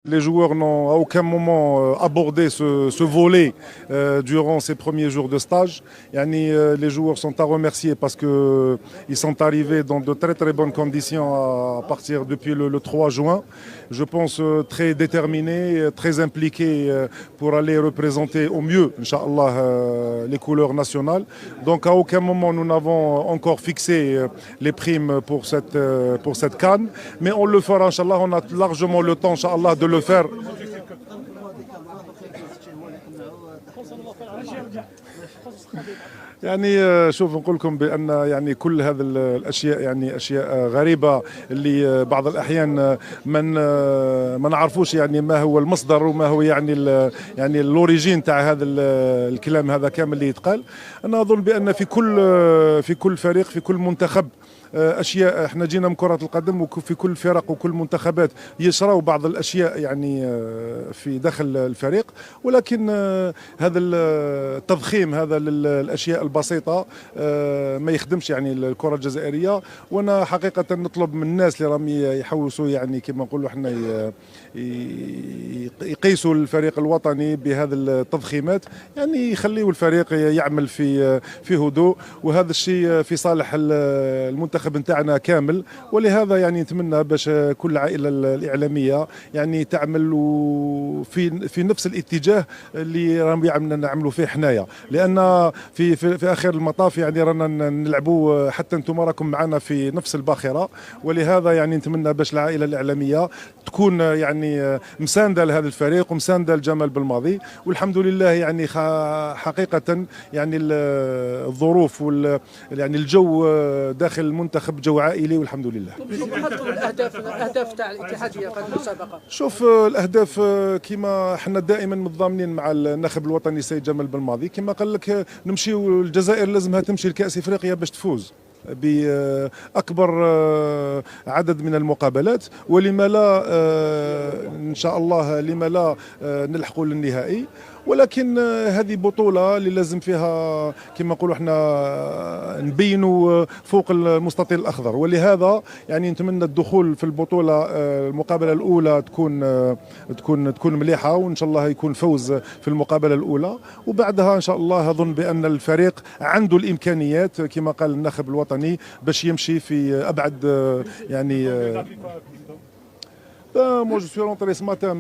Les joueurs n'ont à aucun moment abordé ce volet durant ces premiers jours de stage. Les joueurs sont à remercier parce qu'ils sont arrivés dans de très très bonnes conditions à partir depuis le 3 juin. Je pense très déterminés, très impliqués pour aller représenter au mieux, Inch'Allah, les couleurs nationales. Donc à aucun moment nous n'avons encore fixé les primes pour cette CAN, mais on le fera, Inch'Allah, on a largement le temps, Inch'Allah, de le faire. شوف نقول لكم بان كل هذه الاشياء اشياء غريبه اللي بعض الاحيان ما نعرفوش ما هو المصدر وما هو الاوريجين تاع هذا الكلام هذا كامل اللي يتقال. انا اظن بان في كل فريق في كل منتخب اشياء. احنا جينا من كره القدم وفي كل فرق وكل منتخبات يشراو بعض الاشياء في داخل الفريق، ولكن هذا التضخيم هذا للاشياء البسيطه ما يخدمش الكره الجزائريه. وانا حقيقه نطلب من الناس اللي راهم يحوسوا كما نقولوا احنا يقيسوا الفريق الوطني بهذه التضخيمات، يخليوا الفريق يعمل في هدوء، وهذا الشيء في صالح المنتخب نتاعنا كامل. ولهذا نتمنى باش كل العائله الاعلاميه تعمل في نفس الاتجاه اللي راهم نعملوا فيه حنايا، لان في اخر المطاف رانا نلعبوا حتى انتم راكم معنا في نفس الباخره. ولهذا نتمنى باش العائله الاعلاميه تكون مسانده لهذا الفريق ومسانده لجمال بالماضي. والحمد لله حقيقه الظروف الجو داخل المنتخب جو عائلي والحمد لله. الاهداف تاع الاتحاديه قبل المسابقه. شوف الاهداف كما احنا دائما متضامنين مع الناخب الوطني سيد جمال بالماضي، كما قال لك نمشيو الجزائر لازمها تمشي لكأس افريقيا باش تفوز بأكبر عدد من المقابلات، ولما لا إن شاء الله لما لا نلحقوا للنهائي. ولكن هذه بطولة اللي لازم فيها كما نقولوا احنا نبينوا فوق المستطيل الأخضر. ولهذا نتمنى الدخول في البطولة المقابلة الأولى تكون مليحة، وإن شاء الله يكون فوز في المقابلة الأولى، وبعدها إن شاء الله أظن بأن الفريق عنده الإمكانيات كما قال الناخب الوطني باش يمشي في أبعد Moi, je suis rentré ce matin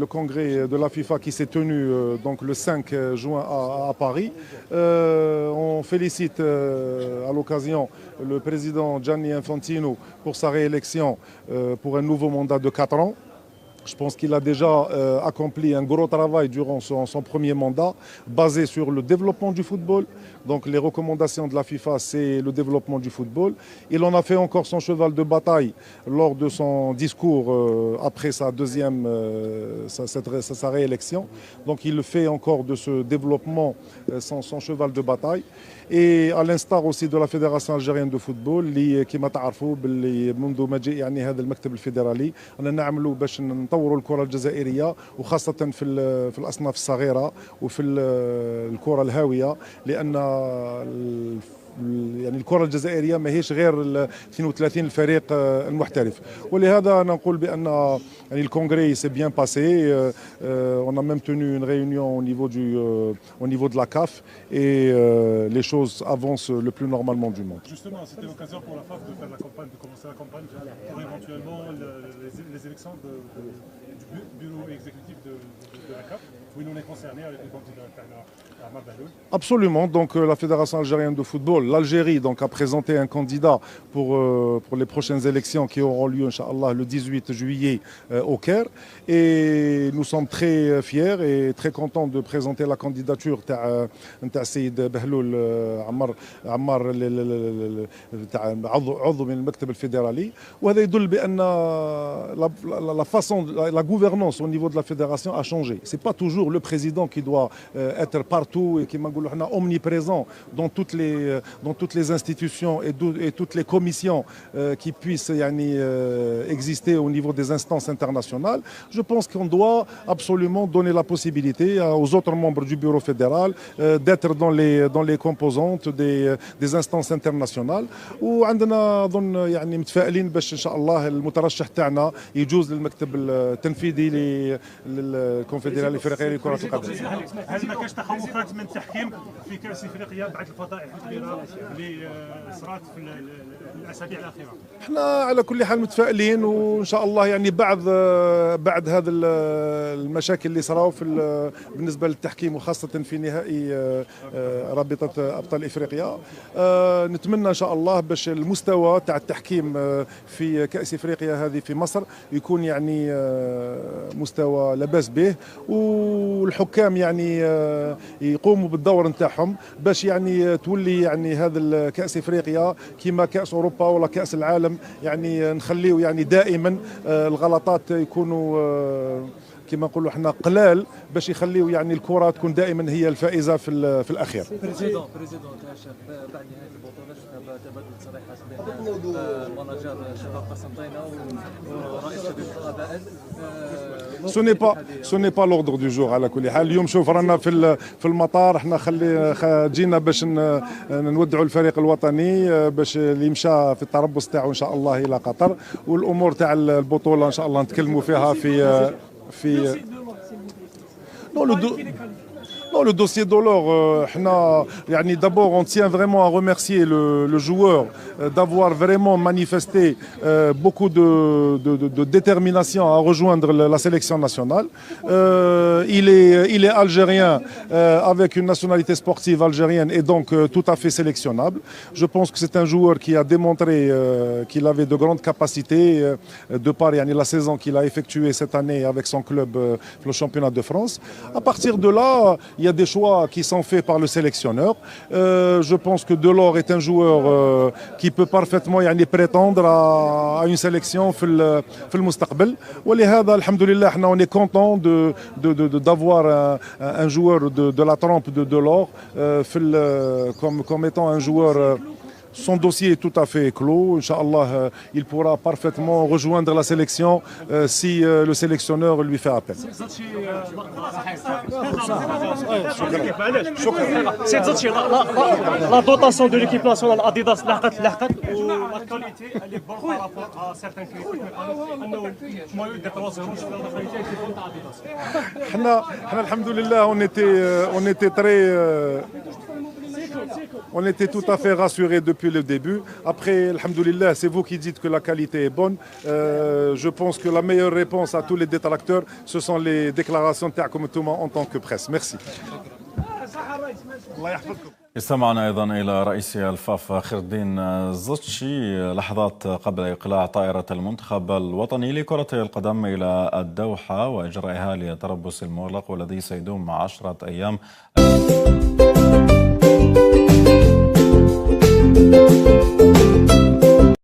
le congrès de la FIFA qui s'est tenu donc le 5 juin à Paris. On félicite à l'occasion le président Gianni Infantino pour sa réélection pour un nouveau mandat de 4 ans. Je pense qu'il a déjà accompli un gros travail durant son premier mandat, basé sur le développement du football. Donc les recommandations de la FIFA, c'est le développement du football. Il en a fait encore son cheval de bataille lors de son discours après sa réélection. Donc il fait encore de ce développement son cheval de bataille. Et à l'instar aussi de la Fédération algérienne de football اللي كما تعرفوا باللي منذ مجيء هذا المكتب الفيدرالي أننا نعملوا باش نطوروا الكرة الجزائرية، وخاصة في الأصناف الصغيرة وفي الكرة الهاوية، لأن الكرة الجزائرية ماهيش غير 32 الفريق المحترف. ولهذا أنا نقول بأن الكونغري s'est bien passé. On a même tenu une réunion au niveau de la CAF et les choses avancent le plus normalement du monde. Justement, c'était l'occasion pour la FAF de faire la campagne, de commencer la campagne pour éventuellement les élections du bureau exécutif de la CAF, où il en est concerné avec le candidat à Mabaloul. Absolument. Donc la Fédération algérienne de football, l'Algérie a présenté un candidat pour les prochaines élections qui auront lieu, Inch'Allah, le 18 juillet au Caire. Et nous sommes très fiers et très contents de présenter la candidature de Saïd Bahloul عمار عضو من المكتب الفيدرالي. وهذا يدل بأن la gouvernance au niveau de la fédération a changé. C'est pas toujours toujours le président qui doit être partout et qui m'a omniprésent dans toutes les institutions et toutes les commissions qui puissent exister au niveau des instances internationales. Je pense qu'on doit absolument donner la possibilité aux autres membres du bureau fédéral d'être dans les composantes des instances internationales. وعندنا اظن يعني متفائلين باش ان شاء الله المترشح تاعنا يجوز للمكتب التنفيذي للكونفدراليه الافريقيه لكره القدم. هل ما كاش تخوفات من التحكيم في كاس افريقيا بعد الفضائح الكبيره اللي صارت في الاسابيع الاخيره؟ احنا على كل حال متفائلين وان شاء الله يعني بعد هذا المشاكل اللي صراو بالنسبه للتحكيم وخاصه في نهائي رابطه ابطال افريقيا نتمنى ان شاء الله باش المستوى تاع التحكيم في كاس افريقيا هذه في مصر يكون يعني مستوى لا باس به والحكام يعني يقوموا بالدور نتاعهم باش يعني تولي يعني هذا كاس افريقيا كما كاس اوروبا ولا كاس العالم يعني نخليو يعني دائما الغلطات يكونوا كما نقولوا احنا قلال باش يخليوا يعني الكره تكون دائما هي الفائزه في الاخير. بريزيدون بعد نهايه البطوله شفنا تبادل تصريحات بين المناجر شباب قسنطينه ورئيس شباب القبائل. سو ني با لوردر دو جور على كل حال. اليوم شوف رانا في المطار احنا جينا باش نودعوا الفريق الوطني باش اللي مشى في التربص تاعو ان شاء الله الى قطر والامور تاع البطوله ان شاء الله نتكلموا فيها في Non, le dossier d'Olor, d'abord on tient vraiment à remercier le joueur d'avoir vraiment manifesté beaucoup de détermination à rejoindre la sélection nationale. Il est algérien avec une nationalité sportive algérienne et donc tout à fait sélectionnable. Je pense que c'est un joueur qui a démontré qu'il avait de grandes capacités de par la saison qu'il a effectuée cette année avec son club le championnat de France. À partir de là, il y a des choix qui sont faits par le sélectionneur. Je pense que Delors est un joueur qui peut parfaitement prétendre à une sélection في المستقبل. ولهذا الحمد لله احنا on est content d'avoir un joueur de la trempe de Delors comme étant un joueur. Son dossier est tout à fait clos. Inch'Allah, il pourra parfaitement rejoindre la sélection si le sélectionneur lui fait appel. سيد زاتشي لا دوتاسيون دو ليكيب ناسيونال اديداس لحقت ولا كاليتي اللي بون بارابور ا سيرتان كريتيك انه مايو دي 3 روج ولا كاليتي كيفون تاع اديداس. احنا الحمد لله on était très On était tout à fait rassurés depuis le début. Après, alhamdoulilah, c'est vous qui dites que la qualité est bonne. Je pense que la meilleure réponse à tous les détracteurs, ce sont les déclarations de en tant que presse. Merci. استمعنا أيضا إلى رئيس الفاف خير الدين الزتشي لحظات قبل إقلاع طائرة المنتخب الوطني لكرة القدم إلى الدوحة وإجرائها للتربص المغلق والذي سيدوم 10 أيام.